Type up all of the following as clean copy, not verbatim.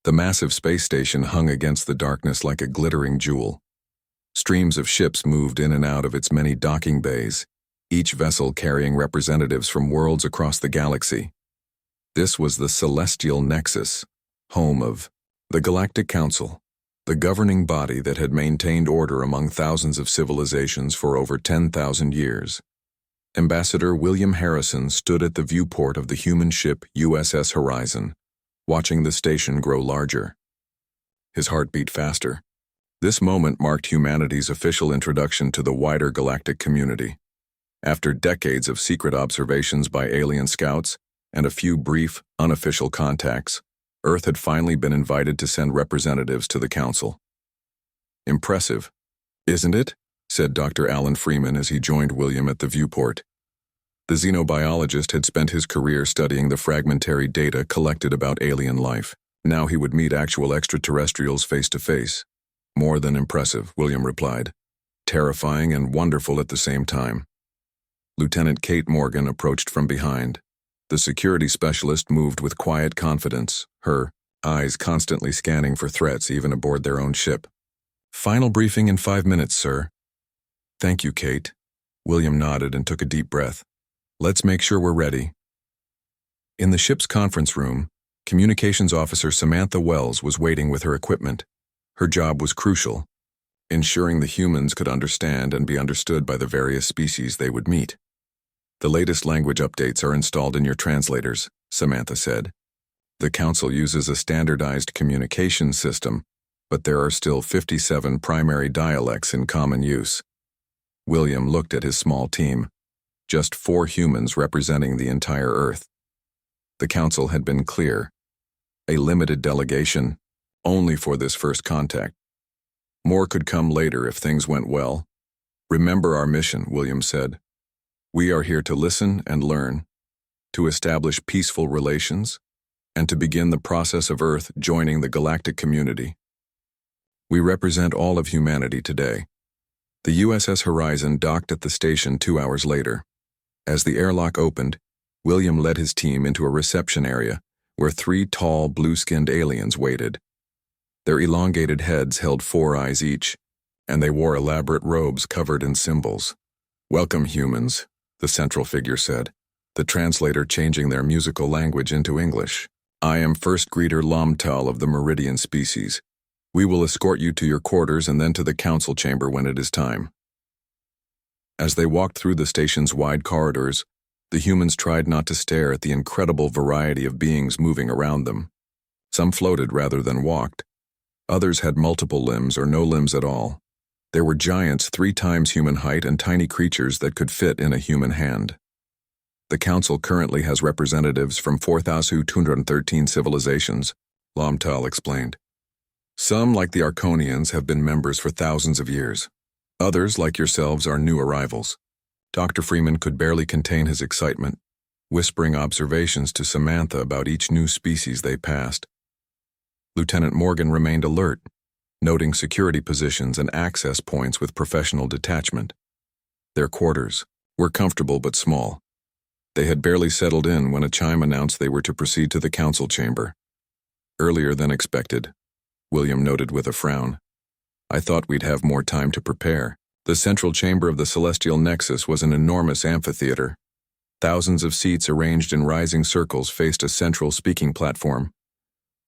The massive space station hung against the darkness like a glittering jewel. Streams of ships moved in and out of its many docking bays, each vessel carrying representatives from worlds across the galaxy. This was the Celestial Nexus, home of the Galactic Council, the governing body that had maintained order among thousands of civilizations for over 10,000 years. Ambassador William Harrison stood at the viewport of the human ship USS Horizon, watching the station grow larger. His heart beat faster. This moment marked humanity's official introduction to the wider galactic community. After decades of secret observations by alien scouts and a few brief, unofficial contacts, Earth had finally been invited to send representatives to the Council. "Impressive, isn't it?" said Dr. Alan Freeman as he joined William at the viewport. The xenobiologist had spent his career studying the fragmentary data collected about alien life. Now he would meet actual extraterrestrials face to face. "More than impressive," William replied. "Terrifying and wonderful at the same time." Lieutenant Kate Morgan approached from behind. The security specialist moved with quiet confidence, her eyes constantly scanning for threats even aboard their own ship. "Final briefing in 5 minutes, sir." "Thank you, Kate." William nodded and took a deep breath. "Let's make sure we're ready." In the ship's conference room, Communications Officer Samantha Wells was waiting with her equipment. Her job was crucial, ensuring the humans could understand and be understood by the various species they would meet. "The latest language updates are installed in your translators," Samantha said. "The Council uses a standardized communication system, but there are still 57 primary dialects in common use." William looked at his small team. Just 4 humans representing the entire Earth. The Council had been clear. A limited delegation, only for this first contact. More could come later if things went well. "Remember our mission," William said. "We are here to listen and learn, to establish peaceful relations, and to begin the process of Earth joining the galactic community. We represent all of humanity today." The USS Horizon docked at the station 2 hours later. As the airlock opened, William led his team into a reception area where 3 tall, blue-skinned aliens waited. Their elongated heads held 4 eyes each, and they wore elaborate robes covered in symbols. "Welcome, humans," the central figure said, the translator changing their musical language into English. "I am First Greeter Lomtal of the Meridian species. We will escort you to your quarters and then to the council chamber when it is time." As they walked through the station's wide corridors, the humans tried not to stare at the incredible variety of beings moving around them. Some floated rather than walked. Others had multiple limbs or no limbs at all. There were giants 3 times human height and tiny creatures that could fit in a human hand. "The Council currently has representatives from 4,213 civilizations," Lomtal explained. "Some, like the Arconians, have been members for thousands of years. Others, like yourselves, are new arrivals." Dr. Freeman could barely contain his excitement, whispering observations to Samantha about each new species they passed. Lieutenant Morgan remained alert, noting security positions and access points with professional detachment. Their quarters were comfortable but small. They had barely settled in when a chime announced they were to proceed to the council chamber. "Earlier than expected," William noted with a frown. "I thought we'd have more time to prepare." The central chamber of the Celestial Nexus was an enormous amphitheater. Thousands of seats arranged in rising circles faced a central speaking platform.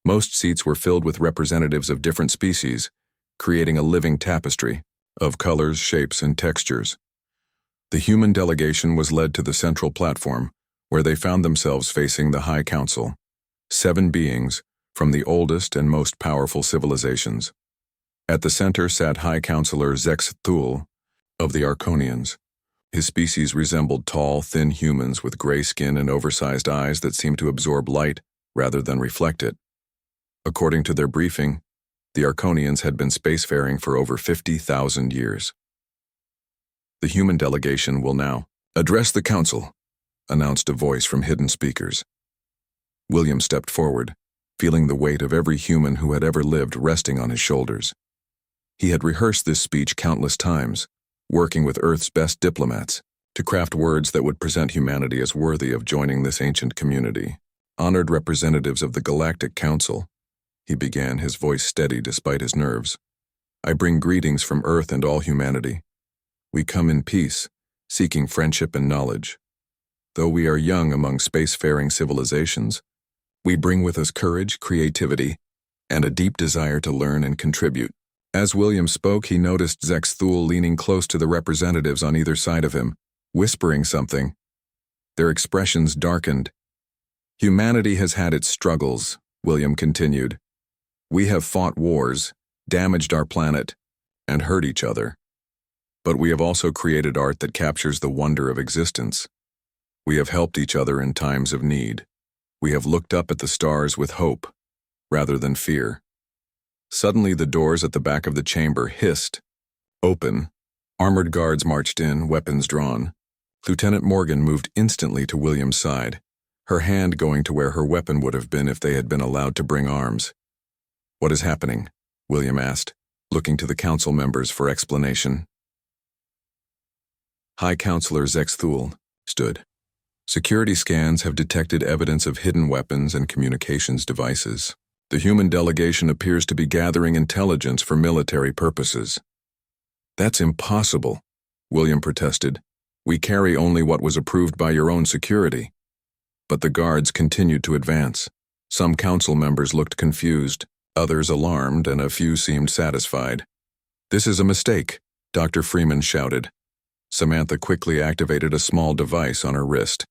Most seats were filled with representatives of different species, creating a living tapestry of colors, shapes, and textures. The human delegation was led to the central platform, where they found themselves facing the High Council, 7 beings from the oldest and most powerful civilizations. At the center sat High Counselor Zex Thul of the Arconians. His species resembled tall, thin humans with gray skin and oversized eyes that seemed to absorb light rather than reflect it. According to their briefing, the Arconians had been spacefaring for over 50,000 years. "The human delegation will now address the council," announced a voice from hidden speakers. William stepped forward, feeling the weight of every human who had ever lived resting on his shoulders. He had rehearsed this speech countless times, working with Earth's best diplomats to craft words that would present humanity as worthy of joining this ancient community. Honored representatives of the Galactic Council, he began, his voice steady despite his nerves. "I bring greetings from Earth and all humanity. We come in peace, seeking friendship and knowledge. Though we are young among spacefaring civilizations, we bring with us courage, creativity, and a deep desire to learn and contribute." As William spoke, he noticed Zexthul leaning close to the representatives on either side of him, whispering something. Their expressions darkened. "Humanity has had its struggles," William continued. "We have fought wars, damaged our planet, and hurt each other. But we have also created art that captures the wonder of existence. We have helped each other in times of need. We have looked up at the stars with hope, rather than fear." Suddenly the doors at the back of the chamber hissed open. Armored guards marched in, weapons drawn. Lieutenant Morgan moved instantly to William's side, her hand going to where her weapon would have been if they had been allowed to bring arms. "What is happening?" William asked, looking to the council members for explanation. High Counselor Zexthul stood. "Security scans have detected evidence of hidden weapons and communications devices. The human delegation appears to be gathering intelligence for military purposes." "That's impossible," William protested. "We carry only what was approved by your own security." But the guards continued to advance. Some council members looked confused, others alarmed, and a few seemed satisfied. "This is a mistake," Dr. Freeman shouted. Samantha quickly activated a small device on her wrist.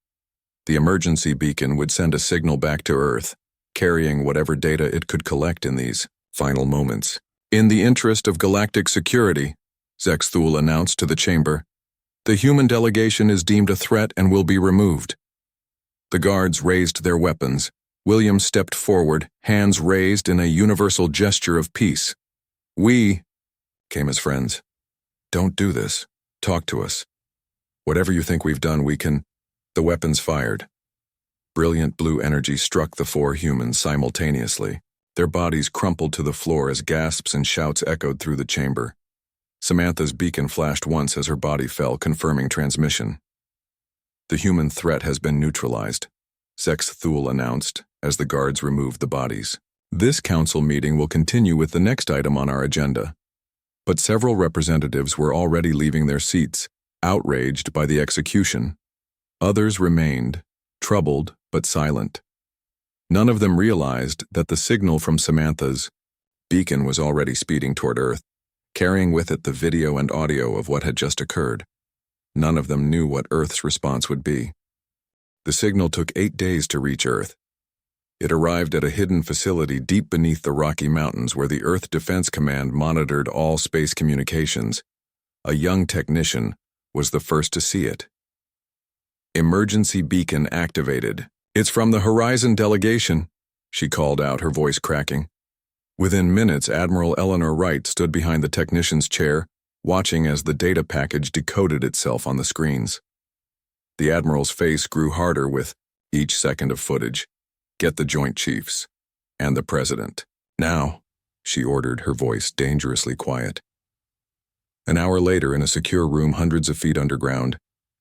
The emergency beacon would send a signal back to Earth, carrying whatever data it could collect in these final moments. "In the interest of galactic security," Zexthul announced to the chamber, "the human delegation is deemed a threat and will be removed." The guards raised their weapons. William stepped forward, hands raised in a universal gesture of peace. "We," came his friends. "Don't do this. Talk to us. Whatever you think we've done, we can—" The weapons fired. Brilliant blue energy struck the four humans simultaneously. Their bodies crumpled to the floor as gasps and shouts echoed through the chamber. Samantha's beacon flashed once as her body fell, confirming transmission. "The human threat has been neutralized," Zexthul announced as the guards removed the bodies. "This council meeting will continue with the next item on our agenda." But several representatives were already leaving their seats, outraged by the execution. Others remained, troubled but silent. None of them realized that the signal from Samantha's beacon was already speeding toward Earth, carrying with it the video and audio of what had just occurred. None of them knew what Earth's response would be. The signal took 8 days to reach Earth. It arrived at a hidden facility deep beneath the Rocky Mountains where the Earth Defense Command monitored all space communications. A young technician was the first to see it. "Emergency beacon activated. It's from the Horizon delegation," she called out, her voice cracking. Within minutes, Admiral Eleanor Wright stood behind the technician's chair, watching as the data package decoded itself on the screens. The Admiral's face grew harder with each second of footage. "Get the Joint Chiefs and the President. Now," she ordered, her voice dangerously quiet. An hour later, in a secure room hundreds of feet underground,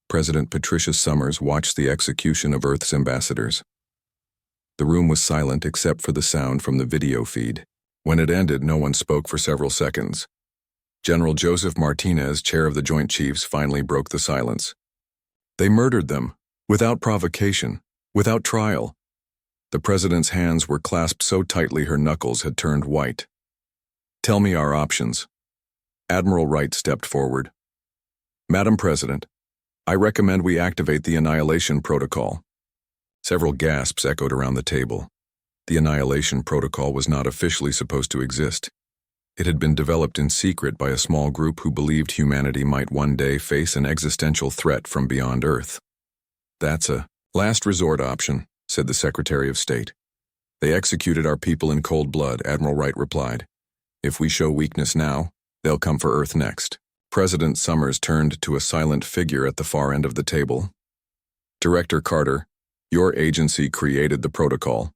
President Patricia Summers watched the execution of Earth's ambassadors. The room was silent except for the sound from the video feed. When it ended, no one spoke for several seconds. General Joseph Martinez, chair of the Joint Chiefs, finally broke the silence. "They murdered them, without provocation, without trial." The president's hands were clasped so tightly her knuckles had turned white. "Tell me our options." Admiral Wright stepped forward. "Madam President, I recommend we activate the Annihilation Protocol." Several gasps echoed around the table. The Annihilation Protocol was not officially supposed to exist. It had been developed in secret by a small group who believed humanity might one day face an existential threat from beyond Earth. "That's a last resort option," said the Secretary of State. "They executed our people in cold blood," Admiral Wright replied. "If we show weakness now, they'll come for Earth next." President Summers turned to a silent figure at the far end of the table. "Director Carter, your agency created the protocol.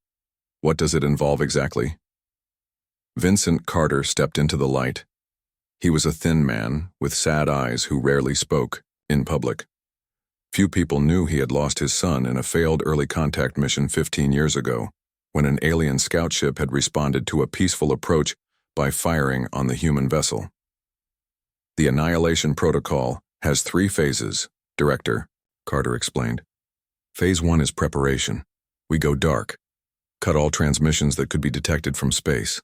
What does it involve exactly?" Vincent Carter stepped into the light. He was a thin man, with sad eyes, who rarely spoke in public. Few people knew he had lost his son in a failed early contact mission 15 years ago. when an alien scout ship had responded to a peaceful approach by firing on the human vessel. The Annihilation protocol has 3 phases, Director, Carter explained. Phase 1 is preparation. We go dark, cut all transmissions that could be detected from space.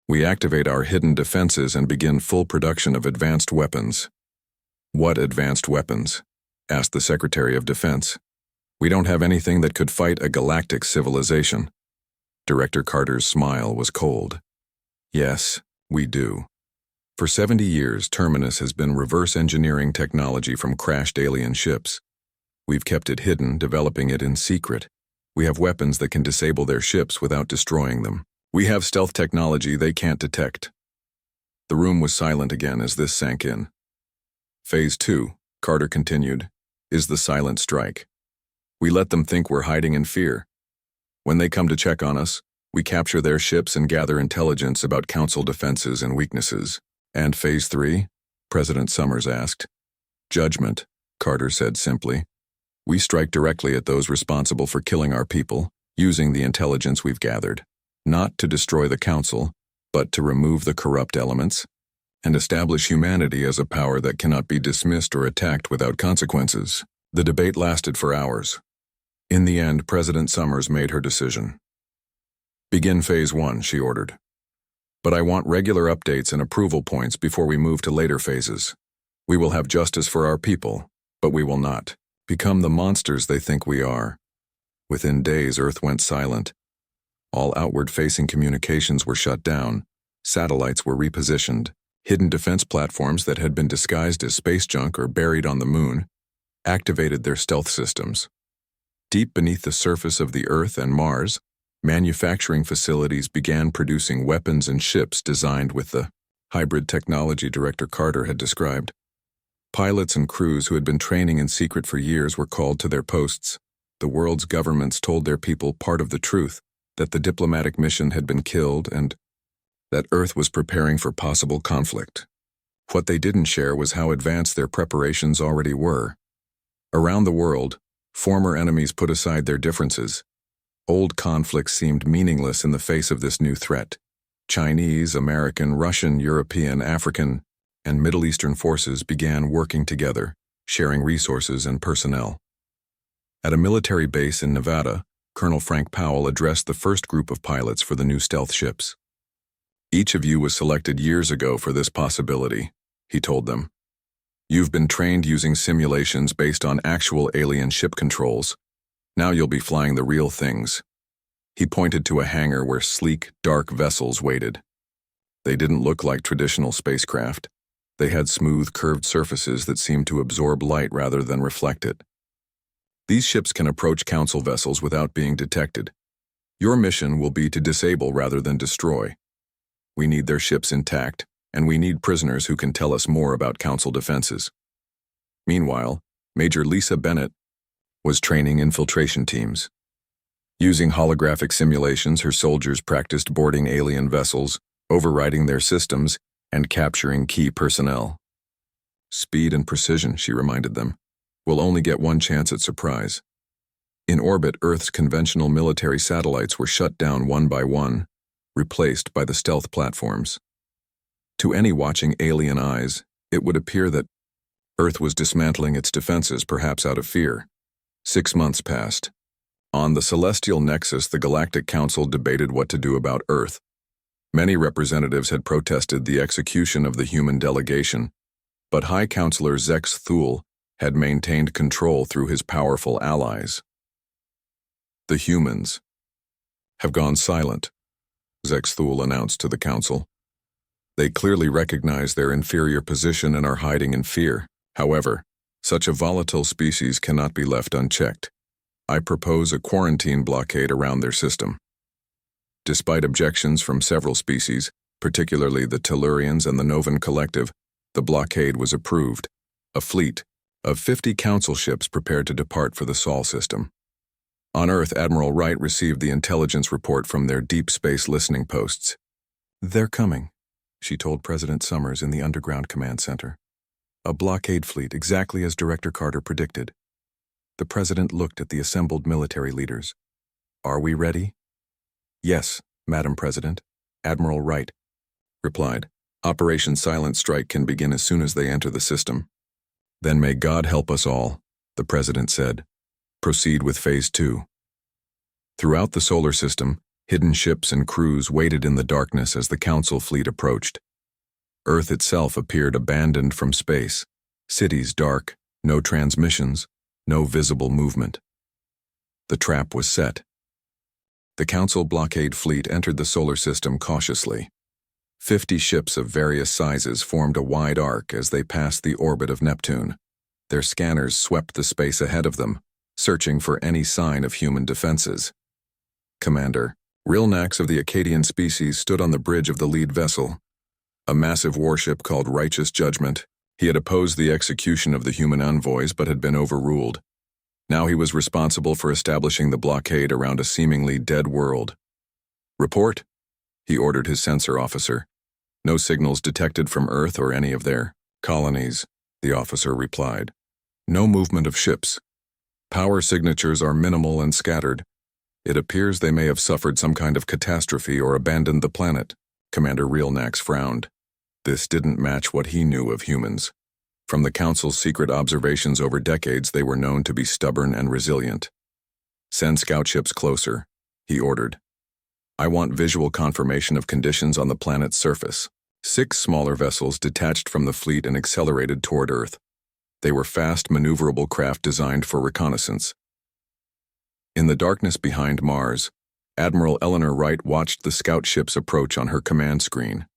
We activate our hidden defenses and begin full production of advanced weapons. What advanced weapons? Asked the Secretary of Defense. We don't have anything that could fight a galactic civilization. Director Carter's smile was cold. Yes, we do. For 70 years, Terminus has been reverse engineering technology from crashed alien ships. We've kept it hidden, developing it in secret. We have weapons that can disable their ships without destroying them. We have stealth technology they can't detect. The room was silent again as this sank in. Phase 2, Carter continued, is the silent strike. We let them think we're hiding in fear. When they come to check on us, we capture their ships and gather intelligence about Council defenses and weaknesses. And Phase 3? President Summers asked. Judgment, Carter said simply. We strike directly at those responsible for killing our people, using the intelligence we've gathered, not to destroy the Council, but to remove the corrupt elements, and establish humanity as a power that cannot be dismissed or attacked without consequences. The debate lasted for hours. In the end, President Summers made her decision. Begin Phase 1, she ordered. But I want regular updates and approval points before we move to later phases. We will have justice for our people, but we will not become the monsters they think we are. Within days, Earth went silent. All outward-facing communications were shut down. Satellites were repositioned. Hidden defense platforms that had been disguised as space junk or buried on the moon activated their stealth systems. Deep beneath the surface of the Earth and Mars, manufacturing facilities began producing weapons and ships designed with the hybrid technology Director Carter had described. Pilots and crews who had been training in secret for years were called to their posts. The world's governments told their people part of the truth, that the diplomatic mission had been killed and that Earth was preparing for possible conflict. What they didn't share was how advanced their preparations already were. Around the world, former enemies put aside their differences. Old conflicts seemed meaningless in the face of this new threat. Chinese, American, Russian, European, African, and Middle Eastern forces began working together, sharing resources and personnel. At a military base in Nevada, Colonel Frank Powell addressed the first group of pilots for the new stealth ships. Each of you was selected years ago for this possibility, he told them. You've been trained using simulations based on actual alien ship controls. Now you'll be flying the real things. He pointed to a hangar where sleek, dark vessels waited. They didn't look like traditional spacecraft. They had smooth, curved surfaces that seemed to absorb light rather than reflect it. These ships can approach Council vessels without being detected. Your mission will be to disable rather than destroy. We need their ships intact, and we need prisoners who can tell us more about Council defenses. Meanwhile, Major Lisa Bennett was training infiltration teams. Using holographic simulations, her soldiers practiced boarding alien vessels, overriding their systems, and capturing key personnel. Speed and precision, she reminded them. We'll only get one chance at surprise. In orbit, Earth's conventional military satellites were shut down one by one, replaced by the stealth platforms. To any watching alien eyes, it would appear that Earth was dismantling its defenses, perhaps out of fear. 6 months passed. On the celestial nexus, the Galactic Council debated what to do about Earth. Many representatives had protested the execution of the human delegation, but High Counselor Zex Thule had maintained control through his powerful allies. The humans have gone silent, Zex Thule announced to the Council. They clearly recognize their inferior position and are hiding in fear. However, such a volatile species cannot be left unchecked. I propose a quarantine blockade around their system. Despite objections from several species, particularly the Tellurians and the Novan Collective, the blockade was approved. A fleet of 50 Council ships prepared to depart for the Sol system. On Earth, Admiral Wright received the intelligence report from their deep space listening posts. They're coming, she told President Summers in the underground command center. A blockade fleet, exactly as Director Carter predicted. The president looked at the assembled military leaders. Are we ready? Yes, Madam President. Admiral Wright replied. Operation Silent Strike can begin as soon as they enter the system. Then may God help us all, the President said. Proceed with Phase 2. Throughout the solar system, hidden ships and crews waited in the darkness as the Council fleet approached. Earth itself appeared abandoned from space, cities dark, no transmissions, no visible movement. The trap was set. The Council blockade fleet entered the solar system cautiously. 50 ships of various sizes formed a wide arc as they passed the orbit of Neptune. Their scanners swept the space ahead of them, searching for any sign of human defenses. Commander Rilnax of the Acadian species stood on the bridge of the lead vessel, a massive warship called Righteous Judgment. He had opposed the execution of the human envoys but had been overruled. Now he was responsible for establishing the blockade around a seemingly dead world. Report, he ordered his sensor officer. No signals detected from Earth or any of their colonies, the officer replied. No movement of ships. Power signatures are minimal and scattered. It appears they may have suffered some kind of catastrophe or abandoned the planet. Commander Rilnax frowned. This didn't match what he knew of humans. From the Council's secret observations over decades, they were known to be stubborn and resilient. Send scout ships closer, he ordered. I want visual confirmation of conditions on the planet's surface. 6 smaller vessels detached from the fleet and accelerated toward Earth. They were fast, maneuverable craft designed for reconnaissance. In the darkness behind Mars, Admiral Eleanor Wright watched the scout ships approach on her command screen.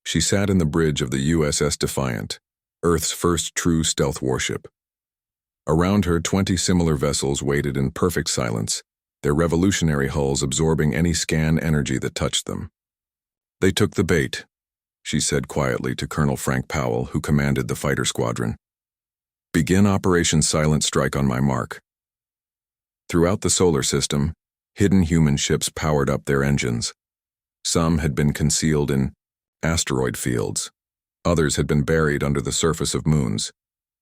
She sat in the bridge of the USS Defiant, Earth's first true stealth warship. Around her, 20 similar vessels waited in perfect silence, their revolutionary hulls absorbing any scan energy that touched them. They took the bait, she said quietly to Colonel Frank Powell, who commanded the fighter squadron. Begin Operation Silent Strike on my mark. Throughout the solar system, hidden human ships powered up their engines. Some had been concealed in asteroid fields. Others had been buried under the surface of moons.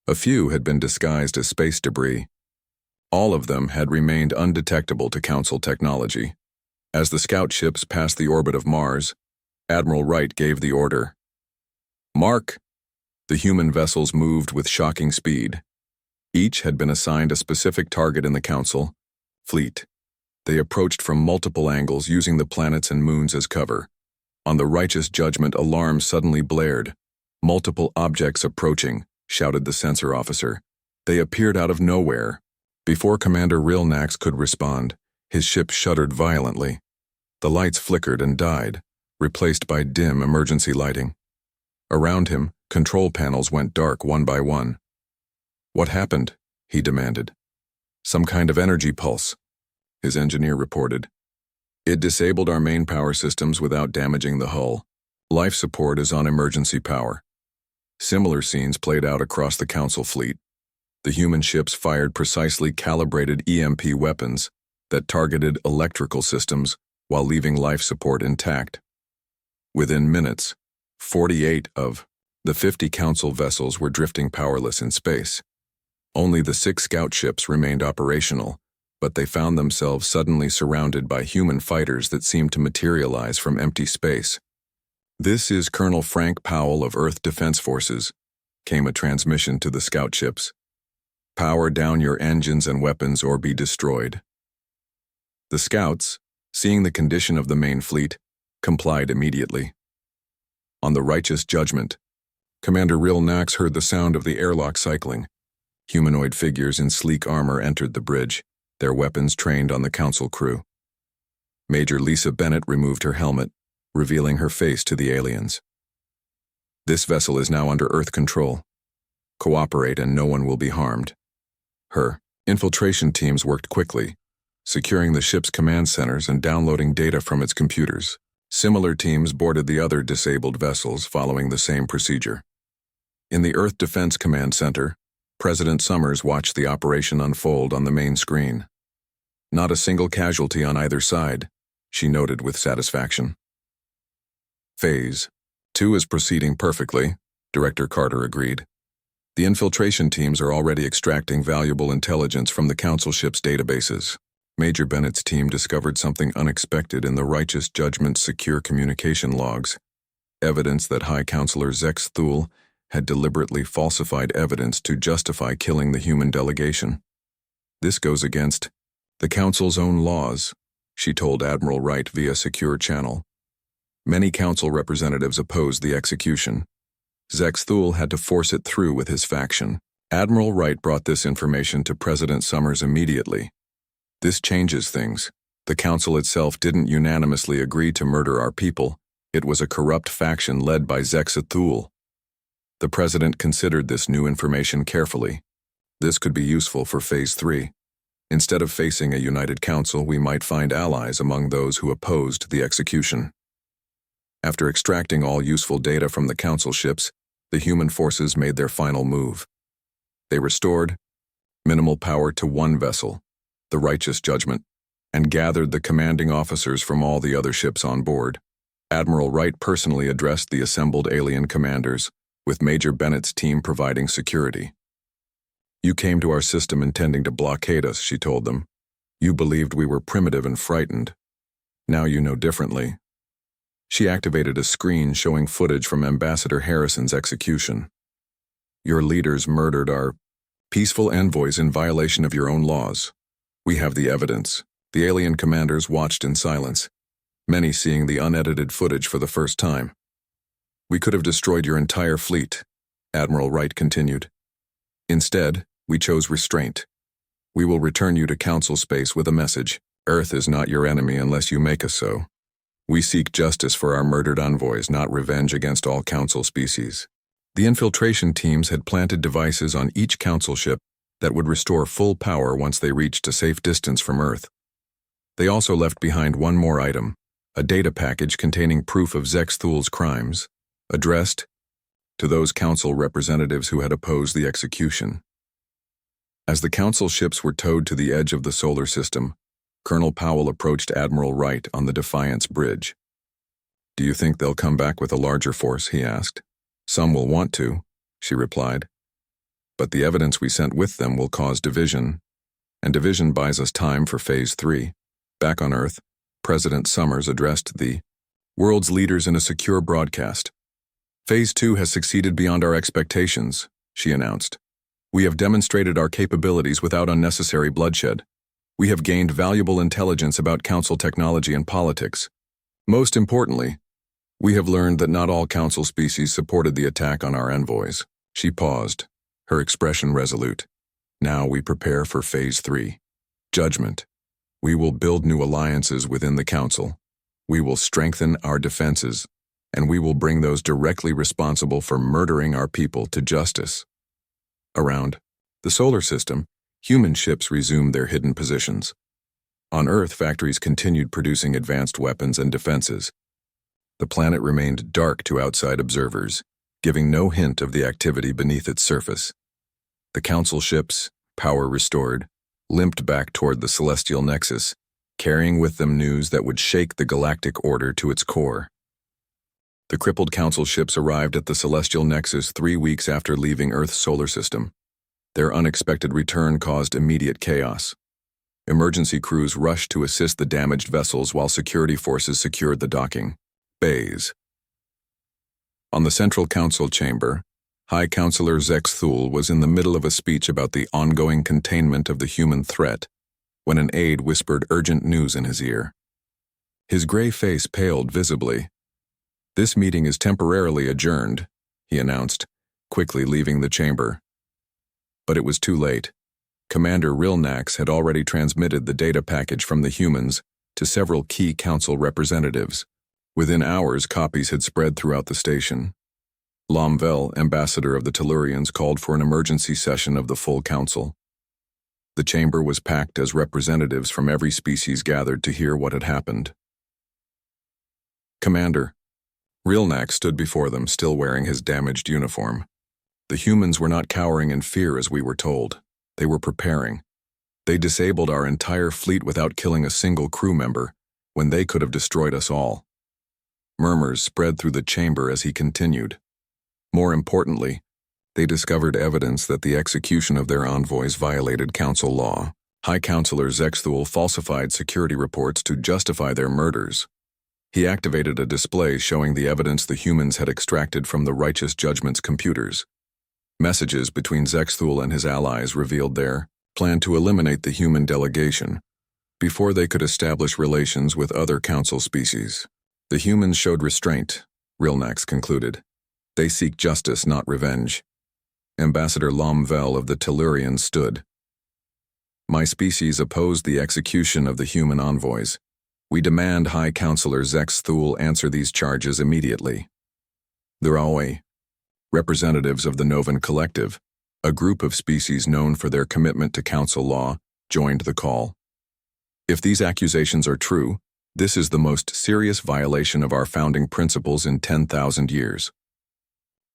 A few had been disguised as space debris. All of them had remained undetectable to Council technology. As the scout ships passed the orbit of Mars, Admiral Wright gave the order. Mark! The human vessels moved with shocking speed. Each had been assigned a specific target in the Council fleet. They approached from multiple angles using the planets and moons as cover. On the Righteous Judgment, alarms suddenly blared. Multiple objects approaching, shouted the sensor officer. They appeared out of nowhere. Before Commander Rilnax could respond, his ship shuddered violently. The lights flickered and died, replaced by dim emergency lighting. Around him, control panels went dark one by one. What happened? He demanded. Some kind of energy pulse, his engineer reported. It disabled our main power systems without damaging the hull. Life support is on emergency power. Similar scenes played out across the Council fleet. The human ships fired precisely calibrated EMP weapons that targeted electrical systems while leaving life support intact. Within minutes, 48 of the 50 Council vessels were drifting powerless in space. Only the 6 scout ships remained operational, but they found themselves suddenly surrounded by human fighters that seemed to materialize from empty space. This is Colonel Frank Powell of Earth Defense Forces, came a transmission to the scout ships. Power down your engines and weapons or be destroyed. The scouts, seeing the condition of the main fleet, complied immediately. On the Righteous Judgment, Commander Rilnax heard the sound of the airlock cycling. Humanoid figures in sleek armor entered the bridge, their weapons trained on the Council crew. Major Lisa Bennett removed her helmet, revealing her face to the aliens. This vessel is now under Earth control. Cooperate and no one will be harmed. Her infiltration teams worked quickly, securing the ship's command centers and downloading data from its computers. Similar teams boarded the other disabled vessels following the same procedure. In the Earth Defense Command Center, President Summers watched the operation unfold on the main screen. Not a single casualty on either side, she noted with satisfaction. Phase 2 is proceeding perfectly, Director Carter agreed. The infiltration teams are already extracting valuable intelligence from the Council ship's databases. Major Bennett's team discovered something unexpected in the Righteous Judgment's secure communication logs, evidence that High Counselor Zex Thule had deliberately falsified evidence to justify killing the human delegation. This goes against the Council's own laws, she told Admiral Wright via secure channel. Many Council representatives opposed the execution. Zex Thule had to force it through with his faction. Admiral Wright brought this information to President Summers immediately. This changes things. The Council itself didn't unanimously agree to murder our people. It was a corrupt faction led by Zex Thule. The President considered this new information carefully. This could be useful for Phase 3. Instead of facing a united council, we might find allies among those who opposed the execution. After extracting all useful data from the Council ships, the human forces made their final move. They restored minimal power to one vessel, the Righteous Judgment, and gathered the commanding officers from all the other ships on board. Admiral Wright personally addressed the assembled alien commanders, with Major Bennett's team providing security. "You came to our system intending to blockade us," she told them. "You believed we were primitive and frightened. Now you know differently." She activated a screen showing footage from Ambassador Harrison's execution. "Your leaders murdered our peaceful envoys in violation of your own laws. We have the evidence." The alien commanders watched in silence, many seeing the unedited footage for the first time. "We could have destroyed your entire fleet," Admiral Wright continued. "Instead, we chose restraint. We will return you to Council space with a message. Earth is not your enemy unless you make us so. We seek justice for our murdered envoys, not revenge against all Council species." The infiltration teams had planted devices on each Council ship that would restore full power once they reached a safe distance from Earth. They also left behind one more item, a data package containing proof of Zex Thule's crimes, addressed to those Council representatives who had opposed the execution. As the Council ships were towed to the edge of the solar system, Colonel Powell approached Admiral Wright on the Defiance bridge. "Do you think they'll come back with a larger force?" he asked. "Some will want to," she replied. "But the evidence we sent with them will cause division, and division buys us time for Phase 3. Back on Earth, President Summers addressed the world's leaders in a secure broadcast. "Phase 2 has succeeded beyond our expectations," she announced. "We have demonstrated our capabilities without unnecessary bloodshed. We have gained valuable intelligence about Council technology and politics. Most importantly, we have learned that not all Council species supported the attack on our envoys." She paused, her expression resolute. "Now we prepare for Phase 3. Judgment. We will build new alliances within the Council. We will strengthen our defenses, and we will bring those directly responsible for murdering our people to justice." Around the solar system, human ships resumed their hidden positions. On Earth, factories continued producing advanced weapons and defenses. The planet remained dark to outside observers, giving no hint of the activity beneath its surface. The Council ships, power restored, limped back toward the celestial nexus, carrying with them news that would shake the galactic order to its core. The crippled Council ships arrived at the celestial nexus 3 weeks after leaving Earth's solar system. Their unexpected return caused immediate chaos. Emergency crews rushed to assist the damaged vessels while security forces secured the docking bays. On the Central Council chamber, High Counselor Zex Thule was in the middle of a speech about the ongoing containment of the human threat when an aide whispered urgent news in his ear. His gray face paled visibly. "This meeting is temporarily adjourned," he announced, quickly leaving the chamber. But it was too late. Commander Rilnax had already transmitted the data package from the humans to several key Council representatives. Within hours, copies had spread throughout the station. Lomvel, ambassador of the Tellurians, called for an emergency session of the full Council. The chamber was packed as representatives from every species gathered to hear what had happened. "Commander." Rilnax stood before them, still wearing his damaged uniform. "The humans were not cowering in fear as we were told. They were preparing. They disabled our entire fleet without killing a single crew member, when they could have destroyed us all." Murmurs spread through the chamber as he continued. More importantly, they discovered evidence that the execution of their envoys violated Council law. High Counselor Zexthul falsified security reports to justify their murders. He activated a display showing the evidence the humans had extracted from the Righteous Judgment's computers. Messages between Zexthul and his allies revealed their plan to eliminate the human delegation before they could establish relations with other council species. The humans showed restraint, Rilnax concluded. They seek justice, not revenge. Ambassador Lomvel of the Tellurians stood. My species opposed the execution of the human envoys. We demand High Counselor Zexthul answer these charges immediately. The Raoi, representatives of the Novan Collective, a group of species known for their commitment to council law, joined the call. If these accusations are true, this is the most serious violation of our founding principles in 10,000 years.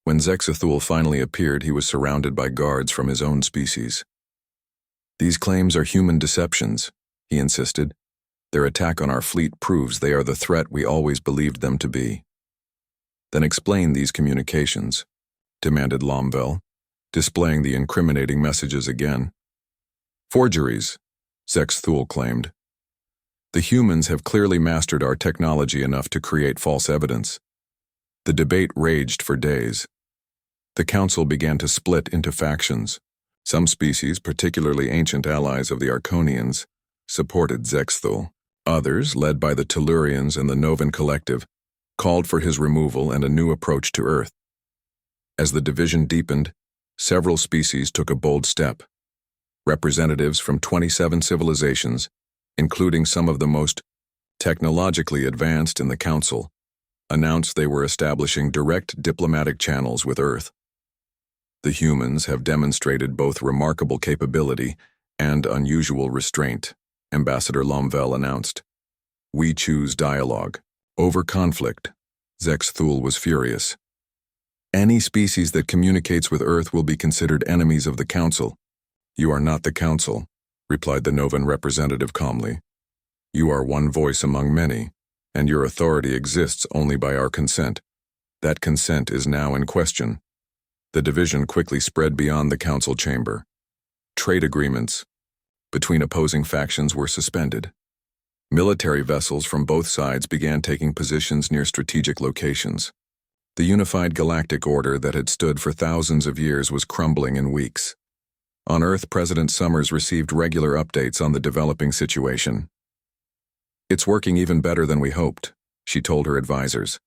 When Zexthul finally appeared, he was surrounded by guards from his own species. These claims are human deceptions, he insisted. Their attack on our fleet proves they are the threat we always believed them to be. Then explain these communications, demanded Lomvel, displaying the incriminating messages again. Forgeries, Zexthul claimed. The humans have clearly mastered our technology enough to create false evidence. The debate raged for days. The council began to split into factions. Some species, particularly ancient allies of the Arconians, supported Zexthul. Others, led by the Tellurians and the Novan Collective, called for his removal and a new approach to Earth. As the division deepened, several species took a bold step. Representatives from 27 civilizations, including some of the most technologically advanced in the Council, announced they were establishing direct diplomatic channels with Earth. The humans have demonstrated both remarkable capability and unusual restraint, Ambassador Lomvel announced. We choose dialogue over conflict. Zexthul was furious. Any species that communicates with Earth will be considered enemies of the Council. You are not the Council, replied the Novan representative calmly. You are one voice among many, and your authority exists only by our consent. That consent is now in question. The division quickly spread beyond the council chamber. Trade agreements between opposing factions were suspended. Military vessels from both sides began taking positions near strategic locations. The unified galactic order that had stood for thousands of years was crumbling in weeks. On Earth, President Summers received regular updates on the developing situation. It's working even better than we hoped, she told her advisors.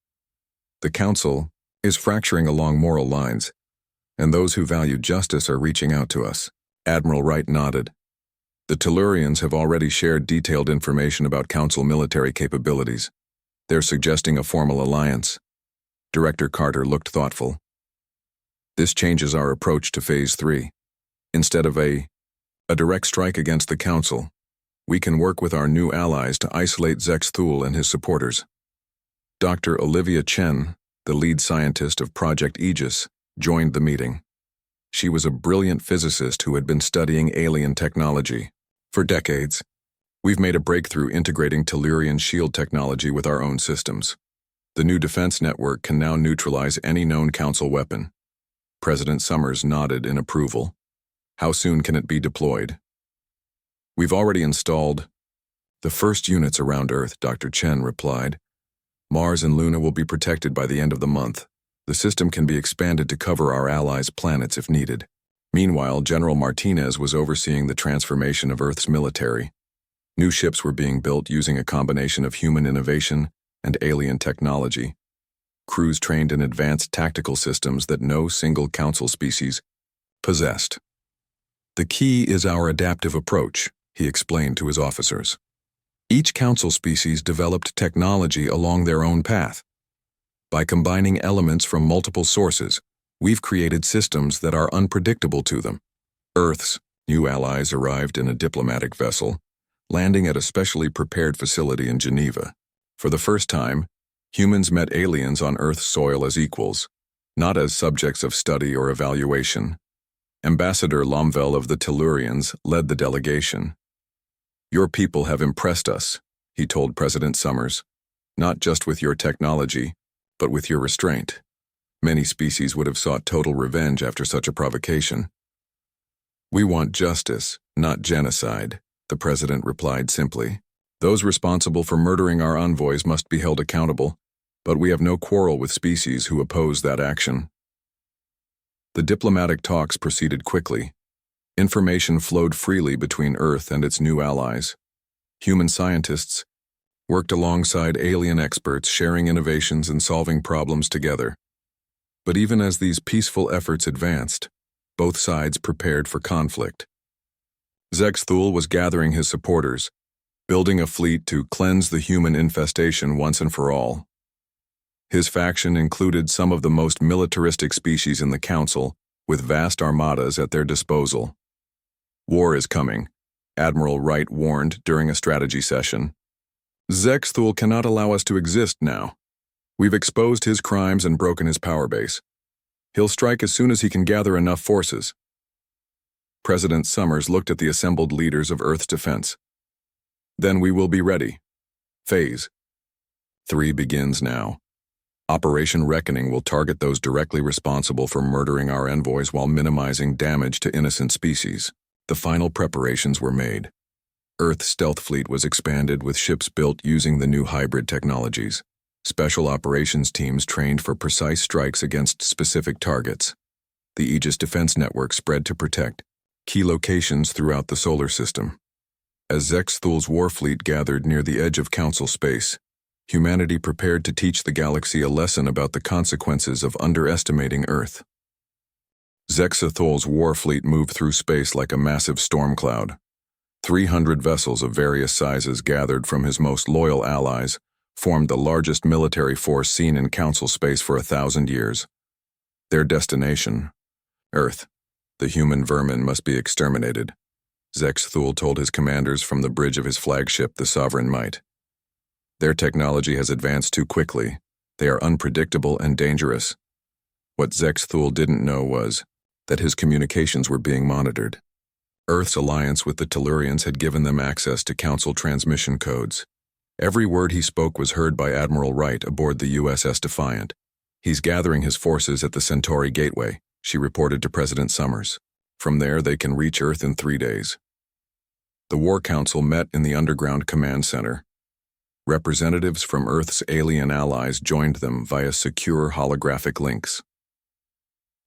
The council is fracturing along moral lines, and those who value justice are reaching out to us. Admiral Wright nodded. The Tellurians have already shared detailed information about Council military capabilities. They're suggesting a formal alliance. Director Carter looked thoughtful. This changes our approach to Phase 3. Instead of a direct strike against the Council, we can work with our new allies to isolate Zexthul and his supporters. Dr. Olivia Chen, the lead scientist of Project Aegis, joined the meeting. She was a brilliant physicist who had been studying alien technology. For decades, we've made a breakthrough integrating Tellurian shield technology with our own systems. The new defense network can now neutralize any known Council weapon. President Summers nodded in approval. How soon can it be deployed? We've already installed the first units around Earth, Dr. Chen replied. Mars and Luna will be protected by the end of the month. The system can be expanded to cover our allies' planets if needed. Meanwhile, General Martinez was overseeing the transformation of Earth's military. New ships were being built using a combination of human innovation and alien technology. Crews trained in advanced tactical systems that no single Council species possessed. The key is our adaptive approach, he explained to his officers. Each Council species developed technology along their own path. By combining elements from multiple sources, we've created systems that are unpredictable to them. Earth's new allies arrived in a diplomatic vessel, landing at a specially prepared facility in Geneva. For the first time, humans met aliens on Earth's soil as equals, not as subjects of study or evaluation. Ambassador Lomvel of the Tellurians led the delegation. Your people have impressed us, he told President Summers, not just with your technology, but with your restraint. Many species would have sought total revenge after such a provocation. We want justice, not genocide, the president replied simply. Those responsible for murdering our envoys must be held accountable, but we have no quarrel with species who oppose that action. The diplomatic talks proceeded quickly. Information flowed freely between Earth and its new allies. Human scientists worked alongside alien experts, sharing innovations and solving problems together. But even as these peaceful efforts advanced, both sides prepared for conflict. Zexthul was gathering his supporters, building a fleet to cleanse the human infestation once and for all. His faction included some of the most militaristic species in the Council, with vast armadas at their disposal. War is coming, Admiral Wright warned during a strategy session. Zexthul cannot allow us to exist now. We've exposed his crimes and broken his power base. He'll strike as soon as he can gather enough forces. President Summers looked at the assembled leaders of Earth's defense. Then we will be ready. Phase 3 begins now. Operation Reckoning will target those directly responsible for murdering our envoys while minimizing damage to innocent species. The final preparations were made. Earth's stealth fleet was expanded with ships built using the new hybrid technologies. Special operations teams trained for precise strikes against specific targets. The Aegis Defense Network spread to protect key locations throughout the solar system. As Zexthul's warfleet gathered near the edge of Council space, humanity prepared to teach the galaxy a lesson about the consequences of underestimating Earth. Zexthul's warfleet moved through space like a massive storm cloud. 300 vessels of various sizes gathered from his most loyal allies formed the largest military force seen in Council space for 1,000 years. Their destination, Earth. The human vermin must be exterminated, Zexthul told his commanders from the bridge of his flagship, the Sovereign Might. Their technology has advanced too quickly. They are unpredictable and dangerous. What Zexthul didn't know was that his communications were being monitored. Earth's alliance with the Tellurians had given them access to Council transmission codes. Every word he spoke was heard by Admiral Wright aboard the USS Defiant. He's gathering his forces at the Centauri Gateway, she reported to President Summers. From there, they can reach Earth in 3 days. The War Council met in the Underground Command Center. Representatives from Earth's alien allies joined them via secure holographic links.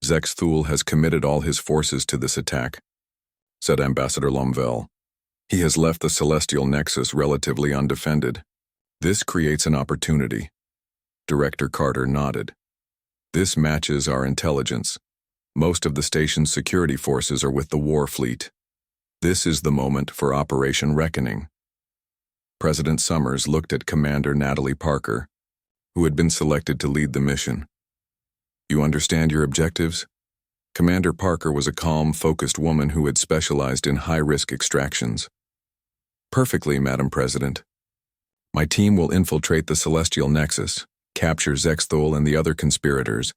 Zexthul has committed all his forces to this attack, said Ambassador Lomvel. He has left the Celestial Nexus relatively undefended. This creates an opportunity. Director Carter nodded. This matches our intelligence. Most of the station's security forces are with the war fleet. This is the moment for Operation Reckoning. President Summers looked at Commander Natalie Parker, who had been selected to lead the mission. You understand your objectives? Commander Parker was a calm, focused woman who had specialized in high-risk extractions. Perfectly, Madam President. My team will infiltrate the Celestial Nexus, capture Zexthul and the other conspirators,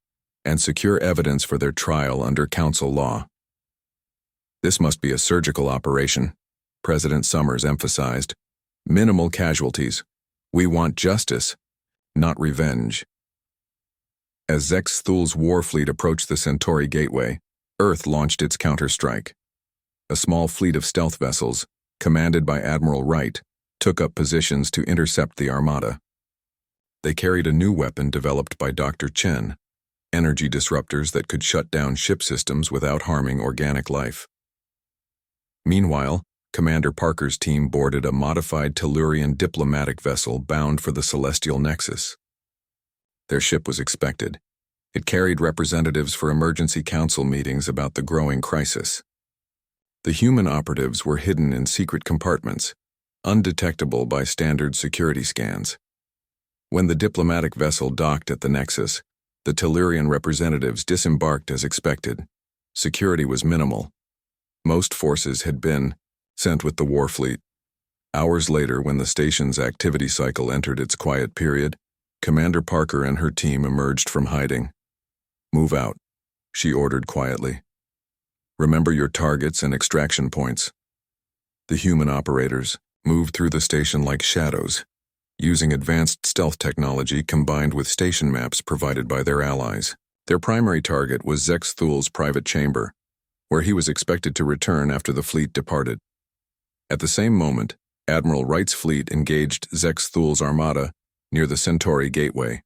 and secure evidence for their trial under Council law. This must be a surgical operation, President Summers emphasized. Minimal casualties. We want justice, not revenge. As Zexthul's warfleet approached the Centauri Gateway, Earth launched its counterstrike. A small fleet of stealth vessels, commanded by Admiral Wright, took up positions to intercept the armada. They carried a new weapon developed by Dr. Chen, energy disruptors that could shut down ship systems without harming organic life. Meanwhile, Commander Parker's team boarded a modified Tellurian diplomatic vessel bound for the Celestial Nexus. Their ship was expected. It carried representatives for emergency council meetings about the growing crisis. The human operatives were hidden in secret compartments, undetectable by standard security scans. When the diplomatic vessel docked at the Nexus, the Tellurian representatives disembarked as expected. Security was minimal. Most forces had been sent with the warfleet. Hours later, when the station's activity cycle entered its quiet period, Commander Parker and her team emerged from hiding. Move out, she ordered quietly. Remember your targets and extraction points. The human operators moved through the station like shadows, using advanced stealth technology combined with station maps provided by their allies. Their primary target was Zexthul's private chamber, where he was expected to return after the fleet departed. At the same moment, Admiral Wright's fleet engaged Zex Thul's armada near the Centauri Gateway.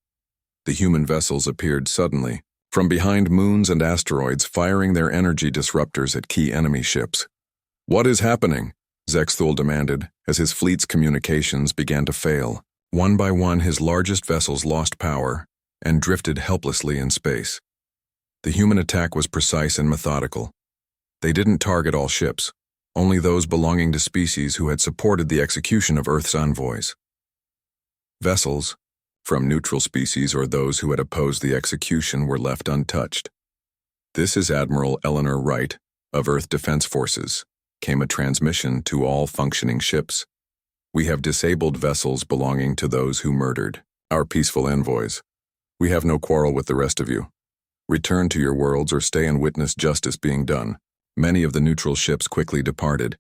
The human vessels appeared suddenly, from behind moons and asteroids, firing their energy disruptors at key enemy ships. "What is happening?" Zex Thul demanded, as his fleet's communications began to fail. One by one, his largest vessels lost power and drifted helplessly in space. The human attack was precise and methodical. They didn't target all ships, only those belonging to species who had supported the execution of Earth's envoys. Vessels from neutral species or those who had opposed the execution were left untouched. "This is Admiral Eleanor Wright of Earth Defense Forces," came a transmission to all functioning ships. "We have disabled vessels belonging to those who murdered our peaceful envoys. We have no quarrel with the rest of you. Return to your worlds or stay and witness justice being done." Many of the neutral ships quickly departed,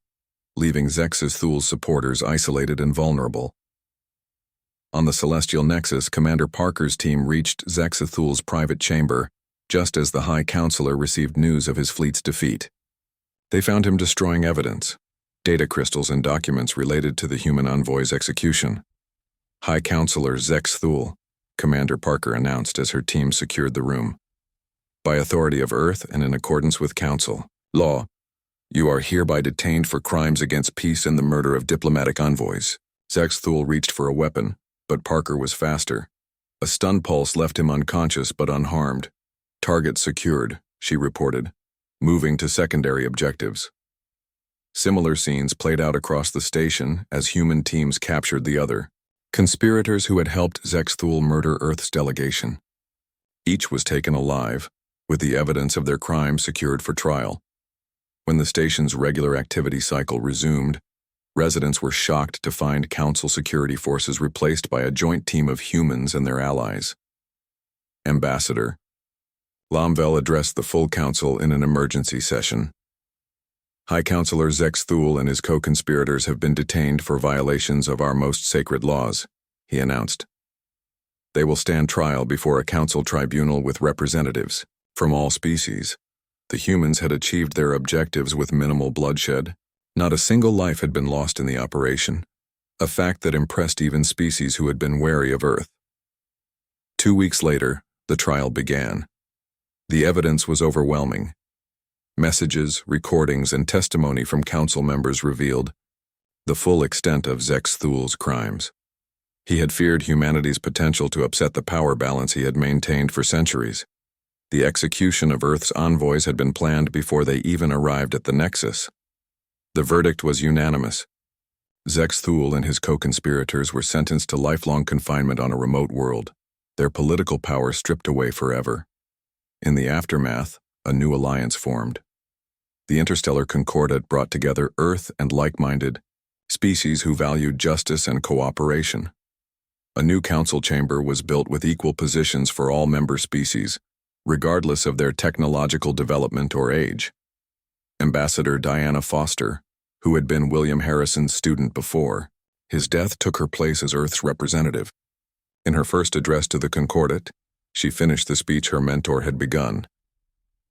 leaving Zex Thul's supporters isolated and vulnerable. On the Celestial Nexus, Commander Parker's team reached Zex Thul's private chamber just as the High Counselor received news of his fleet's defeat. They found him destroying evidence, data crystals and documents related to the human envoy's execution. "High Counselor Zex Thul," Commander Parker announced as her team secured the room. "By authority of Earth and in accordance with Council law, you are hereby detained for crimes against peace and the murder of diplomatic envoys." Zex Thul reached for a weapon, but Parker was faster. A stun pulse left him unconscious but unharmed. "Target secured," she reported, moving to secondary objectives. Similar scenes played out across the station as human teams captured the other conspirators who had helped Zex Thul murder Earth's delegation. Each was taken alive, with the evidence of their crime secured for trial. When the station's regular activity cycle resumed, residents were shocked to find Council security forces replaced by a joint team of humans and their allies. Ambassador Lamvel addressed the full Council in an emergency session. "High Counselor Zex Thul and his co-conspirators have been detained for violations of our most sacred laws," he announced. "They will stand trial before a Council tribunal with representatives from all species." The humans had achieved their objectives with minimal bloodshed. Not a single life had been lost in the operation, a fact that impressed even species who had been wary of Earth. 2 weeks later, the trial began. The evidence was overwhelming. Messages, recordings, and testimony from Council members revealed the full extent of Zex Thul's crimes. He had feared humanity's potential to upset the power balance he had maintained for centuries. The execution of Earth's envoys had been planned before they even arrived at the Nexus. The verdict was unanimous. Zex Thul and his co-conspirators were sentenced to lifelong confinement on a remote world, their political power stripped away forever. In the aftermath, a new alliance formed. The Interstellar Concordat brought together Earth and like-minded species who valued justice and cooperation. A new council chamber was built with equal positions for all member species, regardless of their technological development or age. Ambassador Diana Foster, who had been William Harrison's student before, his death took her place as Earth's representative. In her first address to the Concordat, she finished the speech her mentor had begun.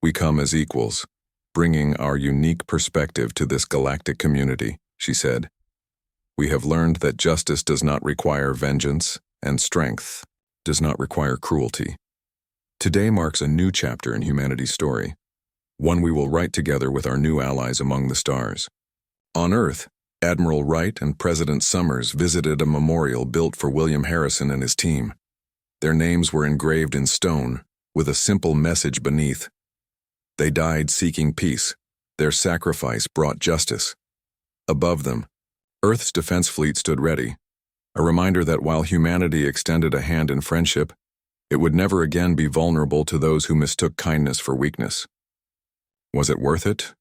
"We come as equals, bringing our unique perspective to this galactic community," she said. "We have learned that justice does not require vengeance, and strength does not require cruelty." Today marks a new chapter in humanity's story, one we will write together with our new allies among the stars. On Earth, Admiral Wright and President Summers visited a memorial built for William Harrison and his team. Their names were engraved in stone, with a simple message beneath. They died seeking peace. Their sacrifice brought justice. Above them, Earth's defense fleet stood ready, a reminder that while humanity extended a hand in friendship, it would never again be vulnerable to those who mistook kindness for weakness. "Was it worth it?"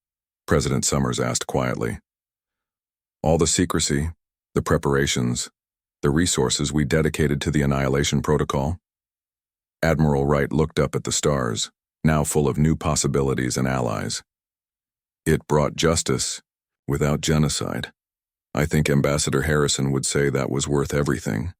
President Summers asked quietly. "All the secrecy, the preparations, the resources we dedicated to the Annihilation protocol?" Admiral Wright looked up at the stars, now full of new possibilities and allies. "It brought justice, without genocide. I think Ambassador Harrison would say that was worth everything."